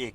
1।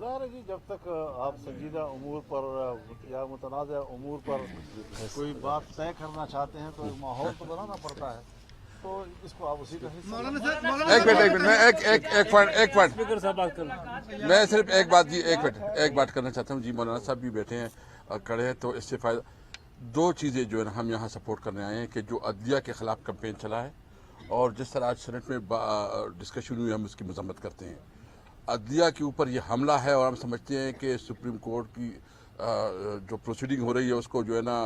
ظاہر ہے جی جب تک آپ سنجیدہ امور پر یا متنازع امور پر کوئی بات طے کرنا چاہتے ہیں تو ایک ماحول تو بنانا پڑتا ہے، تو اس کو آپ اسی کا حصہ ایک منٹ میں ایک پوائنٹ میں صرف ایک بات کرنا چاہتا ہوں جی. مولانا صاحب بھی بیٹھے ہیں اور کھڑے ہیں، تو اس سے فائدہ دو چیزیں جو ہے نا ہم یہاں سپورٹ کرنے آئے ہیں کہ جو عدلیہ کے خلاف کمپین چلا ہے اور جس طرح آج سینٹ میں ڈسکشن ہوئی ہم اس کی مذمت کرتے ہیں. عدلیہ کے اوپر یہ حملہ ہے اور ہم سمجھتے ہیں کہ سپریم کورٹ کی جو پروسیڈنگ ہو رہی ہے اس کو جو ہے نا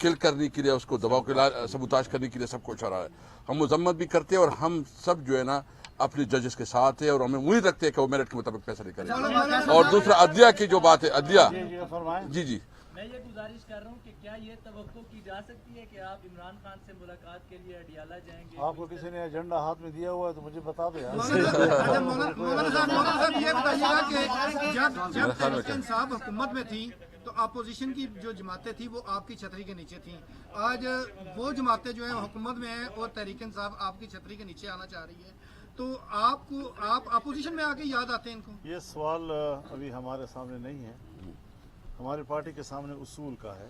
کل کرنے کے لیے، اس کو دباؤ کے سبوتاژ کرنے کے لیے سب کچھ ہو رہا ہے. ہم مذمت بھی کرتے ہیں اور ہم سب جو ہے نا اپنے ججز کے ساتھ ہیں اور ہمیں امید رکھتے ہیں کہ وہ میرٹ کے مطابق فیصلہ کریں گے. اور دوسرا عدلیہ کی جو بات ہے، عدلیہ جی میں یہ گزارش کر رہا ہوں کہ کیا یہ توقع کی جا سکتی ہے کہ آپ عمران خان سے ملاقات کے لیے اڈیالہ جائیں گے؟ آپ کو کسی نے ایجنڈا ہاتھ میں دیا ہوا ہے تو مجھے بتا دو یار. مولانا صاحب یہ بتائیے گا کہ جب تحریک انصاف حکومت میں تھی تو اپوزیشن کی جو جماعتیں تھیں وہ آپ کی چھتری کے نیچے تھیں. آج وہ جماعتیں جو ہیں حکومت میں ہیں اور تحریک انصاف آپ کی چھتری کے نیچے آنا چاہ رہی ہے، تو آپ اپوزیشن میں آ کے یاد آتے ہیں ان کو؟ یہ سوال ابھی ہمارے سامنے نہیں ہے. ہماری پارٹی کے سامنے اصول کا ہے.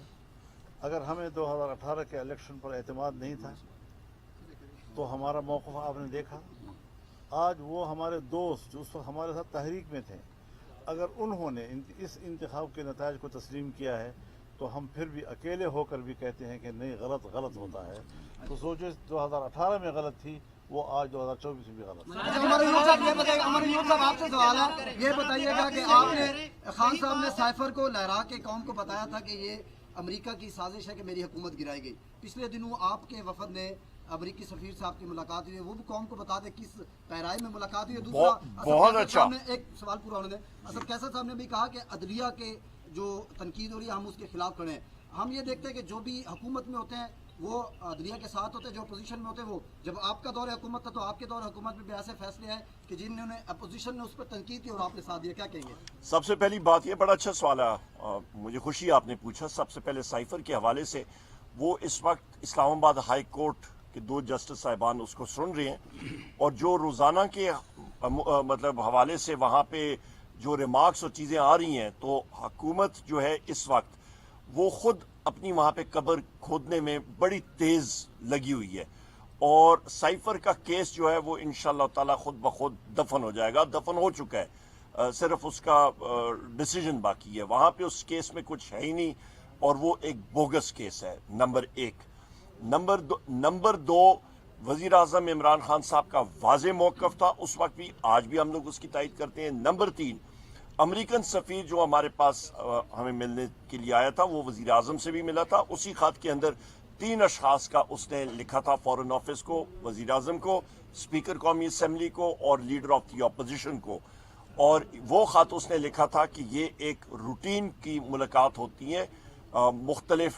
اگر ہمیں 2018 کے الیکشن پر اعتماد نہیں تھا تو ہمارا موقف آپ نے دیکھا. آج وہ ہمارے دوست جو اس وقت ہمارے ساتھ تحریک میں تھے، اگر انہوں نے اس انتخاب کے نتائج کو تسلیم کیا ہے تو ہم پھر بھی اکیلے ہو کر بھی کہتے ہیں کہ نہیں، غلط ہوتا ہے. تو سوچو 2018 میں غلط تھی، وہ آج 2024 میں بھی غلط ہے. عمر یونس صاحب آپ سے سوال ہے، یہ بتائیے گا کہ آپ نے خان صاحب نے سائفر کو لہرا کے قوم کو بتایا تھا کہ یہ امریکہ کی سازش ہے کہ میری حکومت گرائی گئی. پچھلے دنوں آپ کے وفد نے امریکی سفیر صاحب کی ملاقات ہوئی ہے، وہ بھی قوم کو بتا دیں کس پیرائی میں ملاقات ہوئی ہے. بہت اچھا. ایک سوال پورا ہونے دیں. اسد کیسر صاحب نے بھی کہا کہ عدلیہ کے جو تنقید ہو رہی ہے ہم اس کے خلاف کھڑے ہیں. ہم یہ دیکھتے ہیں کہ جو بھی حکومت میں ہوتے ہیں وہ عدلیہ کے ساتھ ہوتے ہیں، جو اپوزیشن میں ہوتے ہیں وہ، جب آپ کا دور حکومت تھا تو آپ کے دور حکومت میں بھی ایسے فیصلے ہیں کہ جنہوں نے اپوزیشن نے اس پر تنقید کی اور آپ نے ساتھ دیا. کیا کہیں گے؟ سب سے پہلی بات، یہ بڑا اچھا سوال ہے، مجھے خوشی آپ نے پوچھا. سب سے پہلے سائفر کے حوالے سے، وہ اس وقت اسلام آباد ہائی کورٹ کے 2 جسٹس صاحبان اس کو سن رہے ہیں، اور جو روزانہ کے مطلب حوالے سے وہاں پہ جو ریمارکس اور چیزیں آ رہی ہیں، تو حکومت جو ہے اس وقت وہ خود اپنی وہاں پہ قبر کھودنے میں بڑی تیز لگی ہوئی ہے. اور سائفر کا کیس جو ہے وہ انشاءاللہ تعالی خود بخود دفن ہو جائے گا. دفن ہو چکا ہے، صرف اس کا ڈیسیجن باقی ہے. وہاں پہ اس کیس میں کچھ ہے ہی نہیں، اور وہ ایک بوگس کیس ہے. نمبر 1. نمبر 2، وزیر اعظم عمران خان صاحب کا واضح موقف تھا اس وقت بھی، آج بھی ہم لوگ اس کی تائید کرتے ہیں. نمبر 3، امریکن سفیر جو ہمارے پاس ہمیں ملنے کے لیے آیا تھا، وہ وزیر اعظم سے بھی ملا تھا. اسی خط کے اندر 3 اشخاص کا اس نے لکھا تھا، فورن آفس کو، وزیر اعظم کو، اسپیکر قومی اسمبلی کو، اور لیڈر آف دی اپوزیشن کو. اور وہ خط اس نے لکھا تھا کہ یہ ایک روٹین کی ملاقات ہوتی ہے مختلف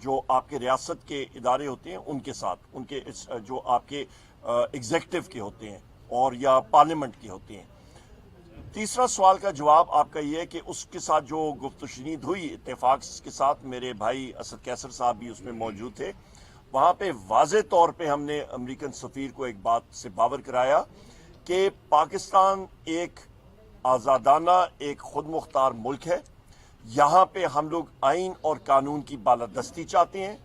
جو آپ کے ریاست کے ادارے ہوتے ہیں ان کے ساتھ، ان کے جو آپ کے ایگزیکٹو کے ہوتے ہیں اور یا پارلیمنٹ کے ہوتے ہیں. تیسرا سوال کا جواب آپ کا یہ ہے کہ اس کے ساتھ جو گفت و شنید ہوئی اتفاق کے ساتھ، میرے بھائی اسد کیسر صاحب بھی اس میں موجود تھے، وہاں پہ واضح طور پہ ہم نے امریکن سفیر کو ایک بات سے باور کرایا کہ پاکستان ایک آزادانہ، ایک خود مختار ملک ہے. یہاں پہ ہم لوگ آئین اور قانون کی بالادستی چاہتے ہیں،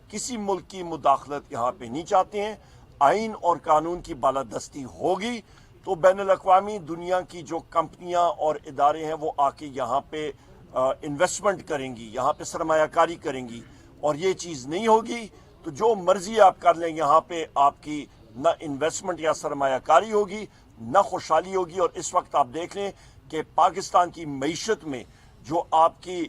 کسی ملک کی مداخلت یہاں پہ نہیں چاہتے ہیں. آئین اور قانون کی بالادستی ہوگی تو بین الاقوامی دنیا کی جو کمپنیاں اور ادارے ہیں وہ آ کے یہاں پہ انویسٹمنٹ کریں گی، یہاں پہ سرمایہ کاری کریں گی. اور یہ چیز نہیں ہوگی تو جو مرضی آپ کر لیں، یہاں پہ آپ کی نہ انویسٹمنٹ یا سرمایہ کاری ہوگی، نہ خوشحالی ہوگی. اور اس وقت آپ دیکھ لیں کہ پاکستان کی معیشت میں جو آپ کی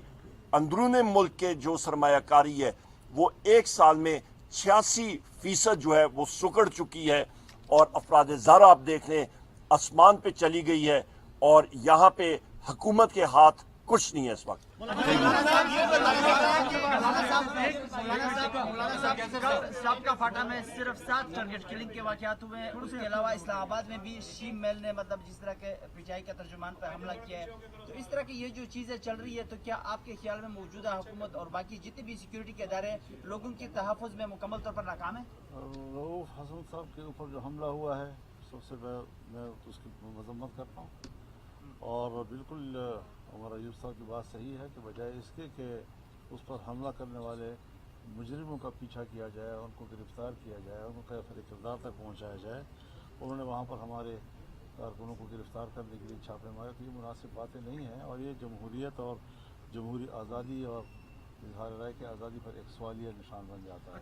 اندرون ملک کے جو سرمایہ کاری ہے وہ 1 سال میں 86% جو ہے وہ سکڑ چکی ہے. اور افراد زارہ آپ دیکھ لیں آسمان پہ چلی گئی ہے، اور یہاں پہ حکومت کے ہاتھ کچھ نہیں ہے اس وقت. سب کا فاٹا میں صرف 7 ٹارگٹ کلنگ کے واقعات ہوئے ہیں. اس کے علاوہ اسلام آباد میں بھی شیم میل نے جس طرح کے پچائی کا ترجمان پر حملہ کیا ہے. تو اس طرح کی یہ جو چیزیں چل رہی ہے، تو کیا آپ کے خیال میں موجودہ حکومت اور باقی جتنے بھی سیکیورٹی کے ادارے ہیں لوگوں کے تحفظ میں مکمل طور پر ناکام ہیں؟ رؤوف حسن صاحب کے اوپر جو حملہ ہوا ہے، سب سے میں اس کی مذمت کرتا ہوں. اور بالکل عمر ایوب صاحب کی بات صحیح ہے کہ بجائے اس کے کہ اس پر حملہ کرنے والے مجرموں کا پیچھا کیا جائے، ان کو گرفتار کیا جائے، ان کو کیفر کردار تک پہنچایا جائے، انہوں نے وہاں پر ہمارے کارکنوں کو گرفتار کرنے کے لیے چھاپے مارے، تو یہ مناسب باتیں نہیں ہیں، اور یہ جمہوریت اور جمہوری آزادی اور اظہار رائے کی آزادی پر ایک سوالیہ نشان بن جاتا ہے۔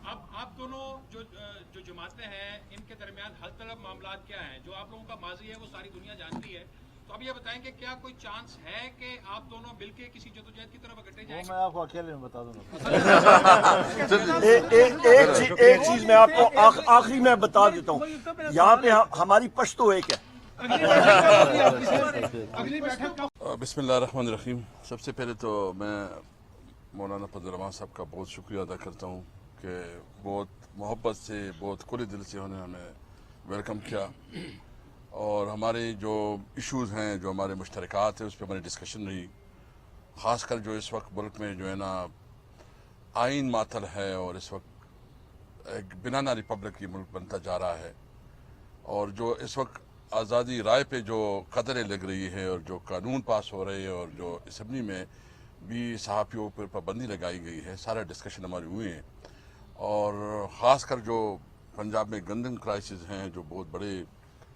اب آپ دونوں جو جماعتیں ہیں ان کے درمیان حل طلب معاملات کیا ہیں؟ جو آپ لوگوں کا ماضی ہے وہ ساری دنیا جانتی ہے، تو اب یہ بتائیں کہ کیا کوئی چانس ہے کہ آپ دونوں مل کے کسی جدوجہد کی طرف اکٹھے جائیں گے؟ وہ میں آپ کو اکیلے میں بتا دوں ایک چیز میں آپ کو آخری میں بتا دیتا ہوں، یہاں پہ ہماری پشتو ایک ہے۔ بسم اللہ الرحمن الرحیم۔ سب سے پہلے تو میں مولانا فضل الرحمان صاحب کا بہت شکریہ ادا کرتا ہوں کہ بہت محبت سے، بہت کھلے دل سے انہوں نے ہمیں ویلکم کیا، اور ہمارے جو ایشوز ہیں، جو ہمارے مشترکات ہیں، اس پہ ہماری ڈسکشن رہی۔ خاص کر جو اس وقت ملک میں جو ہے نا آئین معطل ہے، اور اس وقت ایک بنانا ریپبلک یہ ملک بنتا جا رہا ہے، اور جو اس وقت آزادی رائے پہ جو قدریں لگ رہی ہے، اور جو قانون پاس ہو رہے ہیں، اور جو اسمبلی میں بھی صحافیوں پر پابندی لگائی گئی ہے، سارا ڈسکشن ہماری ہوئے ہیں۔ اور خاص کر جو پنجاب میں گندم کرائسز ہیں، جو بہت بڑے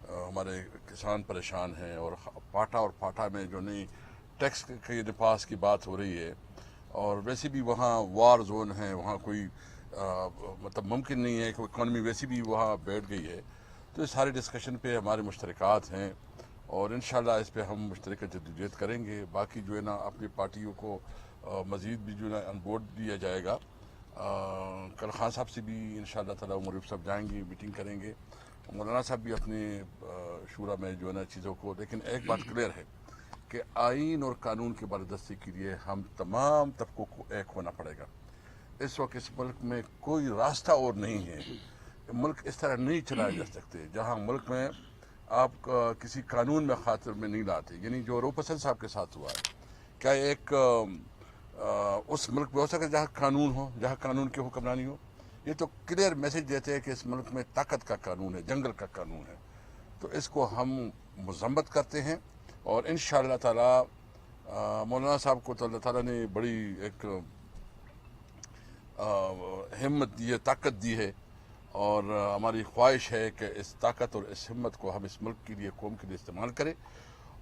ہمارے کسان پریشان ہیں، اور پاٹا میں جو نئی ٹیکس کے نفاذ کی بات ہو رہی ہے، اور ویسے بھی وہاں وار زون ہے، وہاں کوئی مطلب ممکن نہیں ہے کہ اکانومی ویسی بھی وہاں بیٹھ گئی ہے، تو اس سارے ڈسکشن پہ ہمارے مشترکات ہیں، اور انشاءاللہ اس پہ ہم مشترکہ جدوجہد کریں گے۔ باقی جو ہے نا اپنی پارٹیوں کو مزید بھی جو ہے نا آن بورڈ دیا جائے گا۔ کل خان صاحب سے بھی انشاءاللہ تعالیٰ عمر ایوب صاحب جائیں گے، میٹنگ کریں گے، مولانا صاحب بھی اپنے شورا میں جو ہے نا چیزوں کو، لیکن ایک بات کلیئر ہے کہ آئین اور قانون کی بالادستی کے لیے ہم تمام طبقوں کو ایک ہونا پڑے گا۔ اس وقت اس ملک میں کوئی راستہ اور نہیں ہے، ملک اس طرح نہیں چلائے جا سکتے جہاں ملک میں آپ کسی قانون میں خاطر میں نہیں لاتے، یعنی جو روپ حسن صاحب کے ساتھ ہوا ہے، کیا ایک اس ملک میں ہو سکتا ہے جہاں قانون ہو، جہاں قانون کی حکمرانی ہو؟ یہ تو کلیئر میسج دیتے ہیں کہ اس ملک میں طاقت کا قانون ہے، جنگل کا قانون ہے، تو اس کو ہم مذمت کرتے ہیں، اور انشاءاللہ تعالیٰ مولانا صاحب کو تو اللہ تعالیٰ نے بڑی ایک ہمت دی ہے، طاقت دی ہے، اور ہماری خواہش ہے کہ اس طاقت اور اس ہمت کو ہم اس ملک کے لیے، قوم کے لیے استعمال کریں،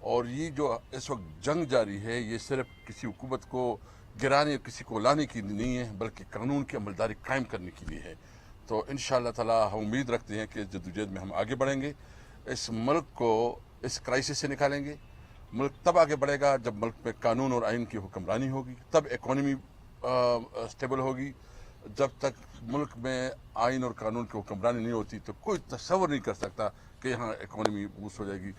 اور یہ جو اس وقت جنگ جاری ہے یہ صرف کسی حکومت کو گرانے، کسی کو لانے کی نہیں ہے، بلکہ قانون کی عملداری قائم کرنے کے لیے ہے۔ تو انشاءاللہ تعالیٰ ہم امید رکھتے ہیں کہ اس جدوجہد میں ہم آگے بڑھیں گے، اس ملک کو اس کرائسس سے نکالیں گے۔ ملک تب آگے بڑھے گا جب ملک میں قانون اور آئین کی حکمرانی ہوگی، تب اکانومی اسٹیبل ہوگی۔ جب تک ملک میں آئین اور قانون کی حکمرانی نہیں ہوتی تو کوئی تصور نہیں کر سکتا کہ یہاں اکانومی بوسٹ ہو جائے گی۔